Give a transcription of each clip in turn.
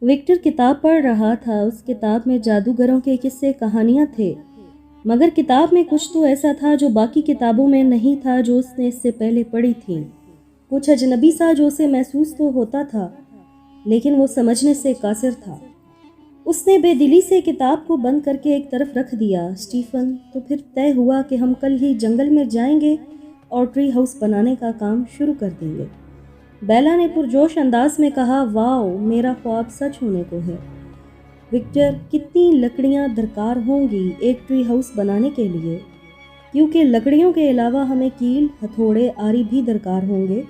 Victor کتاب پڑھ رہا تھا۔ اس کتاب میں جادوگروں کے قصے کہانیاں تھے، مگر کتاب میں کچھ تو ایسا تھا جو باقی کتابوں میں نہیں تھا جو اس نے اس سے پہلے پڑھی تھی۔ کچھ اجنبی سا جو اسے محسوس تو ہوتا تھا، لیکن وہ سمجھنے سے قاصر تھا۔ اس نے بے دلی سے کتاب کو بند کر کے ایک طرف رکھ دیا۔ اسٹیفن، تو پھر طے ہوا کہ ہم کل ہی جنگل میں جائیں گے اور ٹری ہاؤس بنانے کا کام شروع کر دیں گے۔ بیلا نے پرجوش انداز میں کہا، واؤ، میرا خواب سچ ہونے کو ہے۔ وکٹر، کتنی لکڑیاں درکار ہوں گی ایک ٹری ہاؤس بنانے کے لیے؟ کیونکہ لکڑیوں کے علاوہ ہمیں کیل، ہتھوڑے، آری بھی درکار ہوں گے۔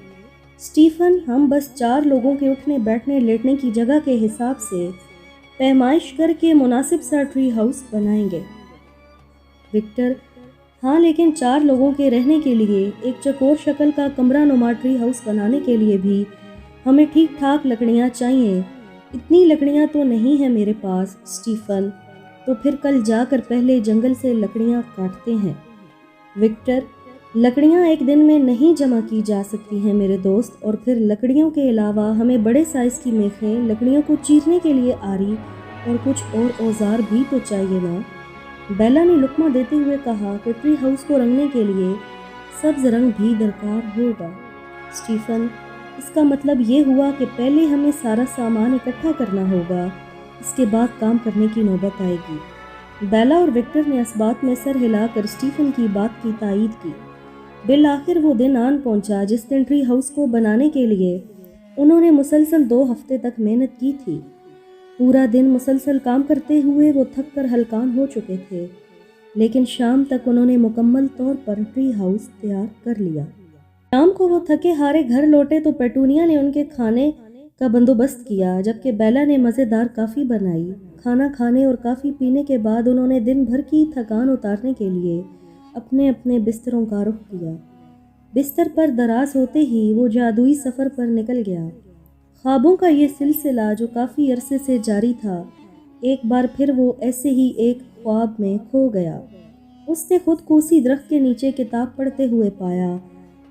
اسٹیفن، ہم بس 4 لوگوں کے اٹھنے بیٹھنے لیٹنے کی جگہ کے حساب سے پیمائش کر کے مناسب سا ٹری ہاؤس بنائیں گے۔ وکٹر، ہاں، لیکن 4 لوگوں کے رہنے کے لیے ایک چکور شکل کا کمرہ نما ٹری ہاؤس بنانے کے لیے بھی ہمیں ٹھیک ٹھاک لکڑیاں چاہیے۔ اتنی لکڑیاں تو نہیں ہیں میرے پاس۔ اسٹیفن، تو پھر کل جا کر پہلے جنگل سے لکڑیاں کاٹتے ہیں۔ وکٹر، لکڑیاں ایک دن میں نہیں جمع کی جا سکتی ہیں میرے دوست، اور پھر لکڑیوں کے علاوہ ہمیں بڑے سائز کی میخیں، لکڑیوں کو چیرنے کے لیے آری اور کچھ اور اوزار بھی تو چاہیے نا۔ بیلا نے لقمہ دیتے ہوئے کہا کہ ٹری ہاؤس کو رنگنے کے لیے سبز رنگ بھی درکار ہوگا۔ اسٹیفن، اس کا مطلب یہ ہوا کہ پہلے ہمیں سارا سامان اکٹھا کرنا ہوگا، اس کے بعد کام کرنے کی نوبت آئے گی۔ بیلا اور وکٹر نے اس بات میں سر ہلا کر اسٹیفن کی بات کی تائید کی۔ بالآخر وہ دن آن پہنچا جس دن ٹری ہاؤس کو بنانے کے لیے انہوں نے مسلسل 2 ہفتے تک محنت کی تھی۔ پورا دن مسلسل کام کرتے ہوئے وہ تھک کر ہلکان ہو چکے تھے، لیکن شام تک انہوں نے مکمل طور پر ٹری ہاؤس تیار کر لیا۔ شام کو وہ تھکے ہارے گھر لوٹے تو پیٹونیا نے ان کے کھانے کا بندوبست کیا، جبکہ بیلا نے مزیدار کافی بنائی۔ کھانا کھانے اور کافی پینے کے بعد انہوں نے دن بھر کی تھکان اتارنے کے لیے اپنے اپنے بستروں کا رخ کیا۔ بستر پر دراز ہوتے ہی وہ جادوئی سفر پر نکل گیا۔ خوابوں کا یہ سلسلہ جو کافی عرصے سے جاری تھا، ایک بار پھر وہ ایسے ہی ایک خواب میں کھو گیا۔ اس نے خود کو اسی درخت کے نیچے کتاب پڑھتے ہوئے پایا۔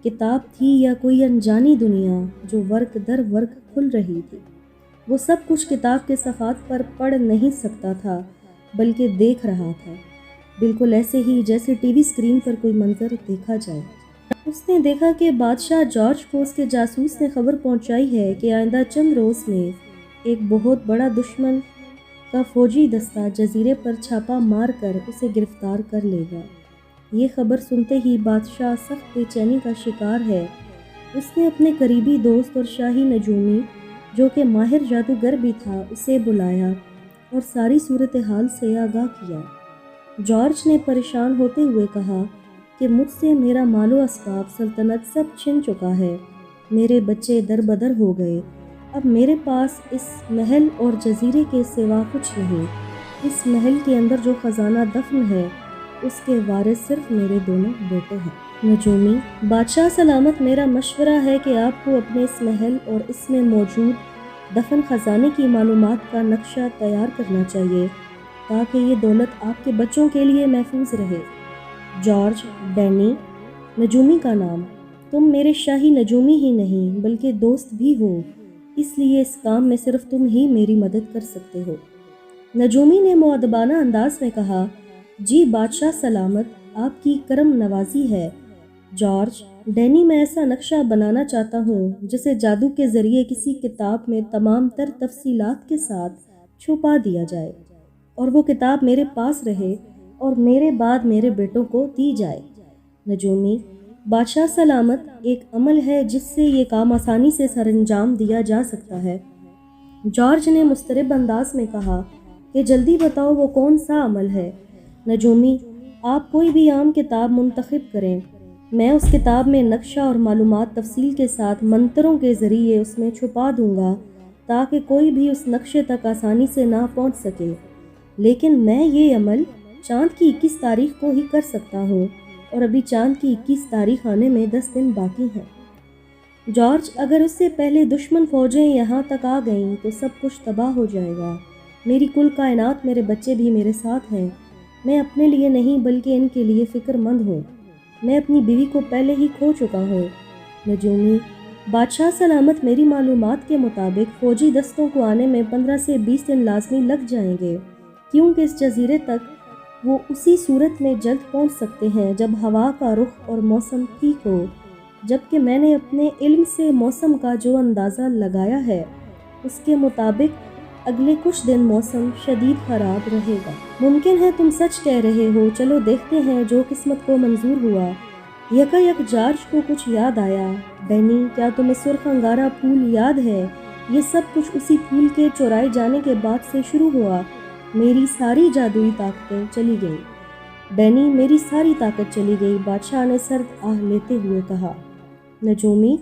کتاب تھی یا کوئی انجانی دنیا جو ورق در ورق کھل رہی تھی۔ وہ سب کچھ کتاب کے صفحات پر پڑھ نہیں سکتا تھا، بلکہ دیکھ رہا تھا، بالکل ایسے ہی جیسے ٹی وی اسکرین پر کوئی منظر دیکھا جائے۔ اس نے دیکھا کہ بادشاہ جارج کو اس کے جاسوس نے خبر پہنچائی ہے کہ آئندہ چند روز میں ایک بہت بڑا دشمن کا فوجی دستہ جزیرے پر چھاپا مار کر اسے گرفتار کر لے گا۔ یہ خبر سنتے ہی بادشاہ سخت بے چینی کا شکار ہے۔ اس نے اپنے قریبی دوست اور شاہی نجومی، جو کہ ماہر جادوگر بھی تھا، اسے بلایا اور ساری صورتحال سے آگاہ کیا۔ جارج نے پریشان ہوتے ہوئے کہا کہ مجھ سے میرا مال و اسباب، سلطنت سب چھن چکا ہے، میرے بچے در بدر ہو گئے، اب میرے پاس اس محل اور جزیرے کے سوا کچھ نہیں۔ اس محل کے اندر جو خزانہ دفن ہے، اس کے وارث صرف میرے دونوں بیٹے ہیں۔ نجومی، بادشاہ سلامت، میرا مشورہ ہے کہ آپ کو اپنے اس محل اور اس میں موجود دفن خزانے کی معلومات کا نقشہ تیار کرنا چاہیے تاکہ یہ دولت آپ کے بچوں کے لیے محفوظ رہے۔ جارج، ڈینی، نجومی کا نام، تم میرے شاہی نجومی ہی نہیں بلکہ دوست بھی ہو، اس لیے اس کام میں صرف تم ہی میری مدد کر سکتے ہو۔ نجومی نے مؤدبانہ انداز میں کہا، جی بادشاہ سلامت، آپ کی کرم نوازی ہے۔ جارج، ڈینی، میں ایسا نقشہ بنانا چاہتا ہوں جسے جادو کے ذریعے کسی کتاب میں تمام تر تفصیلات کے ساتھ چھپا دیا جائے، اور وہ کتاب میرے پاس رہے اور میرے بعد میرے بیٹوں کو دی جائے۔ نجومی، بادشاہ سلامت، ایک عمل ہے جس سے یہ کام آسانی سے سر انجام دیا جا سکتا ہے۔ جارج نے مضطرب انداز میں کہا کہ جلدی بتاؤ وہ کون سا عمل ہے۔ نجومی، آپ کوئی بھی عام کتاب منتخب کریں، میں اس کتاب میں نقشہ اور معلومات تفصیل کے ساتھ منتروں کے ذریعے اس میں چھپا دوں گا تاکہ کوئی بھی اس نقشے تک آسانی سے نہ پہنچ سکے، لیکن میں یہ عمل چاند کی 21 تاریخ کو ہی کر سکتا ہوں، اور ابھی چاند کی 21 تاریخ آنے میں 10 دن باقی ہیں۔ جارج، اگر اس سے پہلے دشمن فوجیں یہاں تک آ گئیں تو سب کچھ تباہ ہو جائے گا۔ میری کل کائنات، میرے بچے بھی میرے ساتھ ہیں۔ میں اپنے لیے نہیں بلکہ ان کے لیے فکر مند ہوں۔ میں اپنی بیوی کو پہلے ہی کھو چکا ہوں۔ نجومی، بادشاہ سلامت، میری معلومات کے مطابق فوجی دستوں کو آنے میں 15 سے 20 دن لازمی لگ جائیں گے، کیونکہ اس جزیرے تک وہ اسی صورت میں جلد پہنچ سکتے ہیں جب ہوا کا رخ اور موسم ٹھیک ہو، جبکہ میں نے اپنے علم سے موسم کا جو اندازہ لگایا ہے اس کے مطابق اگلے کچھ دن موسم شدید خراب رہے گا۔ ممکن ہے تم سچ کہہ رہے ہو، چلو دیکھتے ہیں جو قسمت کو منظور ہوا۔ یکا جارج کو کچھ یاد آیا۔ ڈینی، کیا تمہیں سرخ انگارہ پھول یاد ہے؟ یہ سب کچھ اسی پھول کے چورائے جانے کے بعد سے شروع ہوا۔ میری ساری جادوئی طاقتیں چلی گئیں۔ ڈینی، میری ساری طاقت چلی گئی، بادشاہ نے سرد آہ لیتے ہوئے کہا۔ نجومی،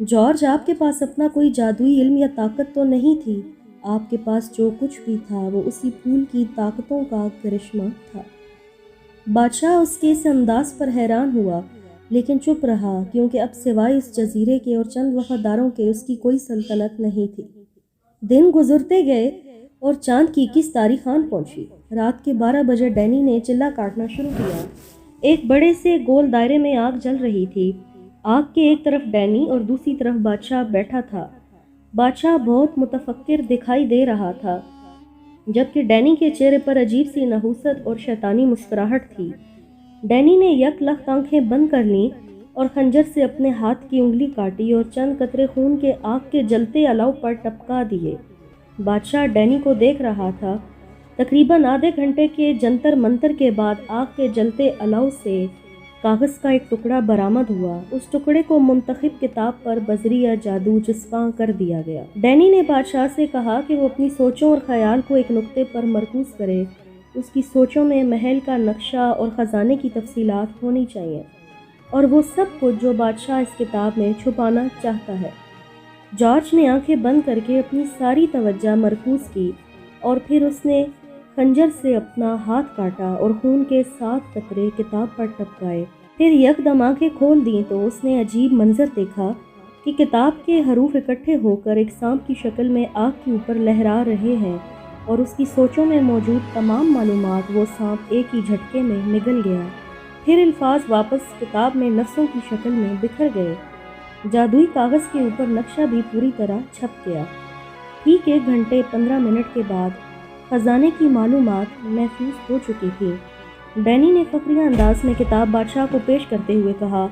جارج، آپ کے پاس اپنا کوئی جادوئی علم یا طاقت تو نہیں تھی، آپ کے پاس جو کچھ بھی تھا وہ اسی پھول کی طاقتوں کا کرشمہ تھا۔ بادشاہ اس کے اس انداز پر حیران ہوا، لیکن چپ رہا، کیونکہ اب سوائے اس جزیرے کے اور چند وفاداروں کے اس کی کوئی سلطنت نہیں تھی۔ دن گزرتے گئے اور چاند کی 21 تاریخ آن پہنچی۔ رات کے 12 بجے ڈینی نے چلہ کاٹنا شروع کیا۔ ایک بڑے سے گول دائرے میں آگ جل رہی تھی۔ آگ کے ایک طرف ڈینی اور دوسری طرف بادشاہ بیٹھا تھا۔ بادشاہ بہت متفکر دکھائی دے رہا تھا، جبکہ ڈینی کے چہرے پر عجیب سی نحوست اور شیطانی مسکراہٹ تھی۔ ڈینی نے یک لخت آنکھیں بند کر لیں اور خنجر سے اپنے ہاتھ کی انگلی کاٹی اور چند قطرے خون کے آگ کے جلتے الاؤ پر ٹپکا دیے۔ بادشاہ ڈینی کو دیکھ رہا تھا۔ تقریباً آدھے گھنٹے کے جنتر منتر کے بعد آگ کے جلتے الاؤ سے کاغذ کا ایک ٹکڑا برآمد ہوا۔ اس ٹکڑے کو منتخب کتاب پر بذریعہ جادو جسپاں کر دیا گیا۔ ڈینی نے بادشاہ سے کہا کہ وہ اپنی سوچوں اور خیال کو ایک نقطے پر مرکوز کرے۔ اس کی سوچوں میں محل کا نقشہ اور خزانے کی تفصیلات ہونی چاہیے، اور وہ سب کچھ جو بادشاہ اس کتاب میں چھپانا چاہتا ہے۔ جارج نے آنکھیں بند کر کے اپنی ساری توجہ مرکوز کی، اور پھر اس نے خنجر سے اپنا ہاتھ کاٹا اور خون کے 7 قطرے کتاب پر ٹپکائے۔ پھر یکدم آنکھیں کھول دیں تو اس نے عجیب منظر دیکھا کہ کتاب کے حروف اکٹھے ہو کر ایک سانپ کی شکل میں آگ کے اوپر لہرا رہے ہیں، اور اس کی سوچوں میں موجود تمام معلومات وہ سانپ ایک ہی جھٹکے میں نگل گیا۔ پھر الفاظ واپس کتاب میں نفسوں کی شکل میں بکھر گئے۔ جادوئی کاغذ کے اوپر نقشہ بھی پوری طرح چھپ گیا۔ ٹھیک 1 گھنٹے 15 منٹ کے بعد خزانے کی معلومات محفوظ ہو چکی تھی۔ ڈینی نے فخریہ انداز میں کتاب بادشاہ کو پیش کرتے ہوئے کہا،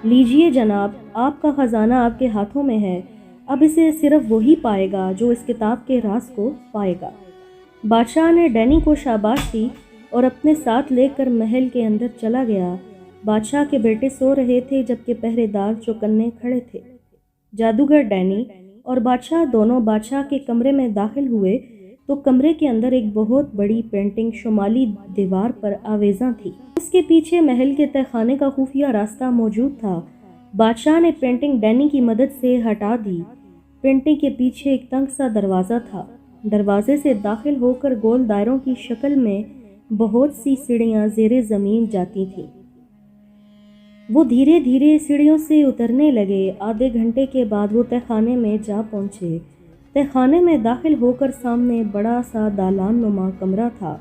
لیجئے جناب، آپ کا خزانہ آپ کے ہاتھوں میں ہے۔ اب اسے صرف وہی پائے گا جو اس کتاب کے راز کو پائے گا۔ بادشاہ نے ڈینی کو شاباش دی اور اپنے ساتھ لے کر محل کے اندر چلا گیا۔ بادشاہ کے بیٹے سو رہے تھے، جبکہ پہرے دار چوکنے کھڑے تھے۔ جادوگر ڈینی اور بادشاہ دونوں بادشاہ کے کمرے میں داخل ہوئے تو کمرے کے اندر ایک بہت بڑی پینٹنگ شمالی دیوار پر آویزاں تھی۔ اس کے پیچھے محل کے تہہ خانے کا خفیہ راستہ موجود تھا۔ بادشاہ نے پینٹنگ ڈینی کی مدد سے ہٹا دی۔ پینٹنگ کے پیچھے ایک تنگ سا دروازہ تھا۔ دروازے سے داخل ہو کر گول دائروں کی شکل میں بہت سی سیڑھیاں زیر زمین جاتی تھیں۔ وہ دھیرے دھیرے سیڑھیوں سے اترنے لگے۔ آدھے گھنٹے کے بعد وہ تہہ خانے میں جا پہنچے۔ تہہ خانے میں داخل ہو کر سامنے بڑا سا دالان نما کمرہ تھا۔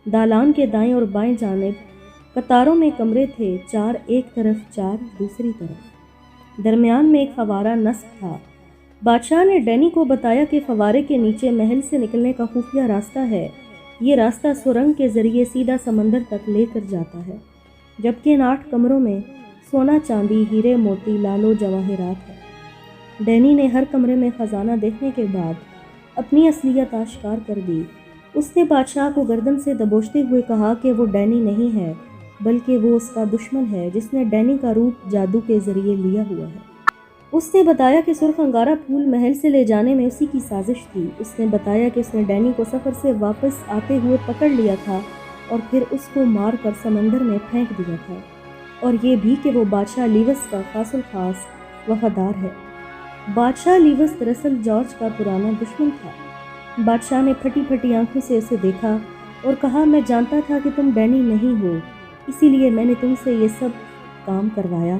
دالان کے دائیں اور بائیں جانب قطاروں میں کمرے تھے، 4 ایک طرف، 4 دوسری طرف۔ درمیان میں ایک فوارہ نصب تھا۔ بادشاہ نے ڈینی کو بتایا کہ فوارے کے نیچے محل سے نکلنے کا خفیہ راستہ ہے۔ یہ راستہ سرنگ کے ذریعے سیدھا سمندر تک لے کر جاتا ہے، جبکہ ان 8 کمروں میں سونا، چاندی، ہیرے، موتی، لال و جواہرات ہے۔ ڈینی نے ہر کمرے میں خزانہ دیکھنے کے بعد اپنی اصلیت آشکار کر دی۔ اس نے بادشاہ کو گردن سے دبوچتے ہوئے کہا کہ وہ ڈینی نہیں ہے، بلکہ وہ اس کا دشمن ہے جس نے ڈینی کا روپ جادو کے ذریعے لیا ہوا ہے۔ اس نے بتایا کہ سرخ انگارہ پھول محل سے لے جانے میں اسی کی سازش تھی۔ اس نے بتایا کہ اس نے ڈینی کو سفر سے واپس آتے ہوئے پکڑ لیا تھا اور پھر اس کو مار کر سمندر میں پھینک دیا تھا، اور یہ بھی کہ وہ بادشاہ لیوس کا خاص الخاص وفادار ہے۔ بادشاہ لیوس دراصل جارج کا پرانا دشمن تھا۔ بادشاہ نے پھٹی پھٹی آنکھوں سے اسے دیکھا اور کہا، میں جانتا تھا کہ تم ڈینی نہیں ہو، اسی لیے میں نے تم سے یہ سب کام کروایا۔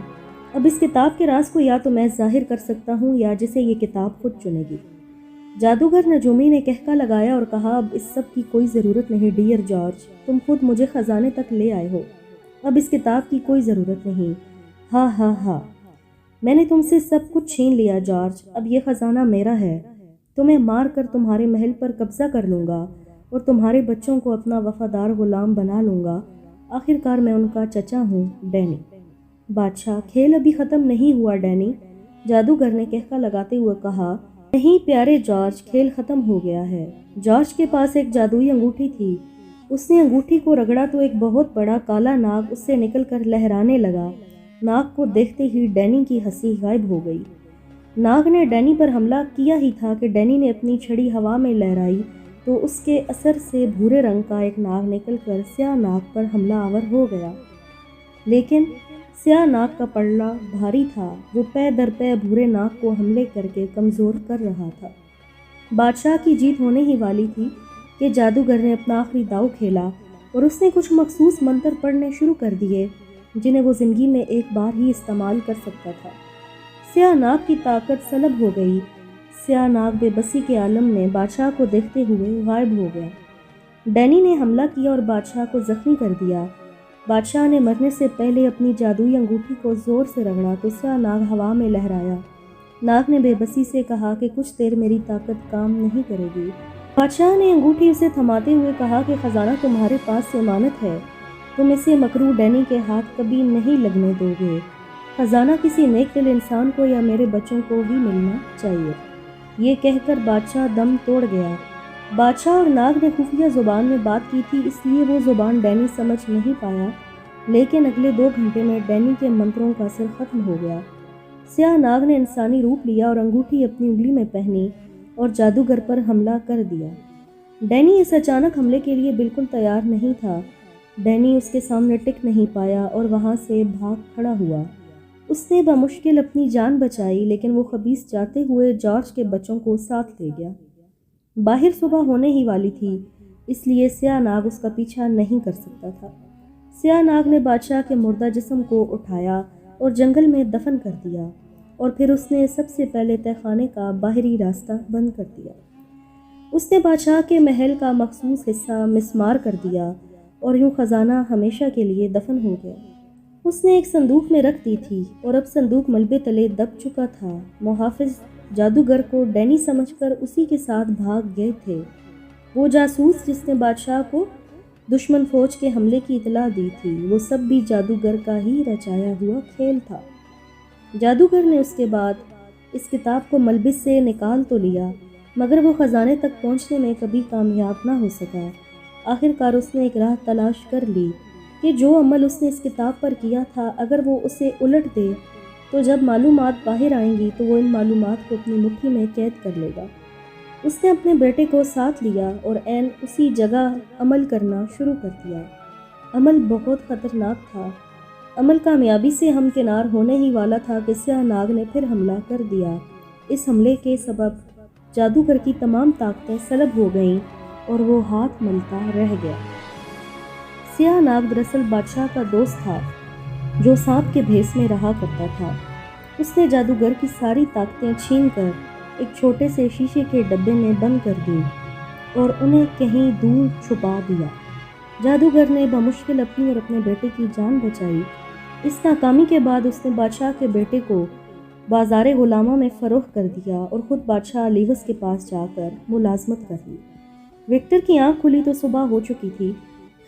اب اس کتاب کے راز کو یا تو میں ظاہر کر سکتا ہوں یا جسے یہ کتاب خود چنے گی۔ جادوگر نجومی نے کہکا لگایا اور کہا، اب اس سب کی کوئی ضرورت نہیں ڈیئر جارج، تم خود مجھے خزانے تک لے آئے ہو، اب اس کتاب کی کوئی ضرورت نہیں۔ ہاں ہاں ہاں۔ میں نے تم سے سب کچھ چھین لیا جارج، اب یہ خزانہ میرا ہے۔ تمہیں مار کر تمہارے محل پر قبضہ کر لوں گا اور تمہارے بچوں کو اپنا وفادار غلام بنا لوں گا۔ آخر کار میں ان کا چچا ہوں، ڈینی۔ بادشاہ، کھیل ابھی ختم نہیں ہوا ڈینی، جادوگر نے کہکا لگاتے ہوئے کہا۔ نہیں پیارے جارج، کھیل ختم ہو گیا ہے۔ جارج کے پاس ایک جادوئی انگوٹھی تھی۔ اس نے انگوٹھی کو رگڑا تو ایک بہت بڑا کالا ناگ اس سے نکل کر لہرانے لگا۔ ناگ کو دیکھتے ہی ڈینی کی ہنسی غائب ہو گئی۔ ناگ نے ڈینی پر حملہ کیا ہی تھا کہ ڈینی نے اپنی چھڑی ہوا میں لہرائی تو اس کے اثر سے بھورے رنگ کا ایک ناگ نکل کر سیاہ ناگ پر حملہ آور ہو گیا، لیکن سیاہ ناگ کا پلڑا بھاری تھا، وہ پے در پے بھورے ناگ کو حملے کر کے کمزور کر رہا تھا۔ بادشاہ کی جیت ہونے ہی والی تھی کہ جادوگر نے اپنا آخری داؤ کھیلا اور اس نے کچھ مخصوص منتر پڑھنے شروع کر دیے جنہیں وہ زندگی میں ایک بار ہی استعمال کر سکتا تھا۔ سیاہ ناگ کی طاقت سلب ہو گئی۔ سیاہ ناگ بے بسی کے عالم میں بادشاہ کو دیکھتے ہوئے غائب ہو گیا۔ ڈینی نے حملہ کیا اور بادشاہ کو زخمی کر دیا۔ بادشاہ نے مرنے سے پہلے اپنی جادوئی انگوٹھی کو زور سے رگڑا تو سیاہ ناگ ہوا میں لہرایا۔ ناگ نے بے بسی سے کہا کہ کچھ دیر میری طاقت کام نہیں کرے گی۔ بادشاہ نے انگوٹھی اسے تھماتے ہوئے کہا کہ خزانہ تمہارے پاس ضمانت ہے، تم اسے مکروہ ڈینی کے ہاتھ کبھی نہیں لگنے دو گے۔ خزانہ کسی نیک دل انسان کو یا میرے بچوں کو ہی ملنا چاہیے۔ یہ کہہ کر بادشاہ دم توڑ گیا۔ بادشاہ اور ناگ نے خفیہ زبان میں بات کی تھی، اس لیے وہ زبان ڈینی سمجھ نہیں پایا، لیکن اگلے 2 گھنٹے میں ڈینی کے منتروں کا اثر ختم ہو گیا۔ سیاہ ناگ نے انسانی روپ لیا اور انگوٹھی اپنی انگلی میں پہنی اور جادوگر پر حملہ کر دیا۔ ڈینی اس اچانک حملے کے لیے بالکل تیار نہیں تھا۔ ڈینی اس کے سامنے ٹک نہیں پایا اور وہاں سے بھاگ کھڑا ہوا۔ اس نے بمشکل اپنی جان بچائی، لیکن وہ خبیث جاتے ہوئے جارج کے بچوں کو ساتھ لے گیا۔ باہر صبح ہونے ہی والی تھی، اس لیے سیاہ ناگ اس کا پیچھا نہیں کر سکتا تھا۔ سیاہ ناگ نے بادشاہ کے مردہ جسم کو اٹھایا اور جنگل میں دفن کر دیا، اور پھر اس نے سب سے پہلے تہہ خانے کا باہری راستہ بند کر دیا۔ اس نے بادشاہ کے محل کا مخصوص حصہ مسمار کر دیا اور یوں خزانہ ہمیشہ کے لیے دفن ہو گیا۔ اس نے ایک صندوق میں رکھ دی تھی اور اب صندوق ملبے تلے دب چکا تھا۔ محافظ جادوگر کو ڈینی سمجھ کر اسی کے ساتھ بھاگ گئے تھے۔ وہ جاسوس جس نے بادشاہ کو دشمن فوج کے حملے کی اطلاع دی تھی، وہ سب بھی جادوگر کا ہی رچایا ہوا کھیل تھا۔ جادوگر نے اس کے بعد اس کتاب کو ملبس سے نکال تو لیا، مگر وہ خزانے تک پہنچنے میں کبھی کامیاب نہ ہو سکا۔ آخر کار اس نے ایک راہ تلاش کر لی کہ جو عمل اس نے اس کتاب پر کیا تھا، اگر وہ اسے الٹ دے تو جب معلومات باہر آئیں گی تو وہ ان معلومات کو اپنی مٹھی میں قید کر لے گا۔ اس نے اپنے بیٹے کو ساتھ لیا اور عین اسی جگہ عمل کرنا شروع کر دیا۔ عمل بہت خطرناک تھا۔ عمل کامیابی سے ہمکنار ہونے ہی والا تھا کہ سیاہ ناگ نے پھر حملہ کر دیا۔ اس حملے کے سبب جادوگر کی تمام طاقتیں سلب ہو گئیں اور وہ ہاتھ ملتا رہ گیا۔ سیاہ ناگ دراصل بادشاہ کا دوست تھا جو سانپ کے بھیس میں رہا کرتا تھا۔ اس نے جادوگر کی ساری طاقتیں چھین کر ایک چھوٹے سے شیشے کے ڈبے میں بند کر دی اور انہیں کہیں دور چھپا دیا۔ جادوگر نے بمشکل اپنی اور اپنے بیٹے کی جان بچائی۔ اس ناکامی کے بعد اس نے بادشاہ کے بیٹے کو بازار غلاموں میں فروخت کر دیا اور خود بادشاہ لیوس کے پاس جا کر ملازمت کر لی۔ وکٹر کی آنکھ کھلی تو صبح ہو چکی تھی۔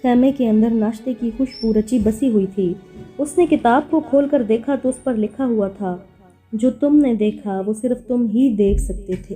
خیمے کے اندر ناشتے کی خوشبو رچی بسی ہوئی تھی۔ اس نے کتاب کو کھول کر دیکھا تو اس پر لکھا ہوا تھا، جو تم نے دیکھا وہ صرف تم ہی دیکھ سکتے تھے۔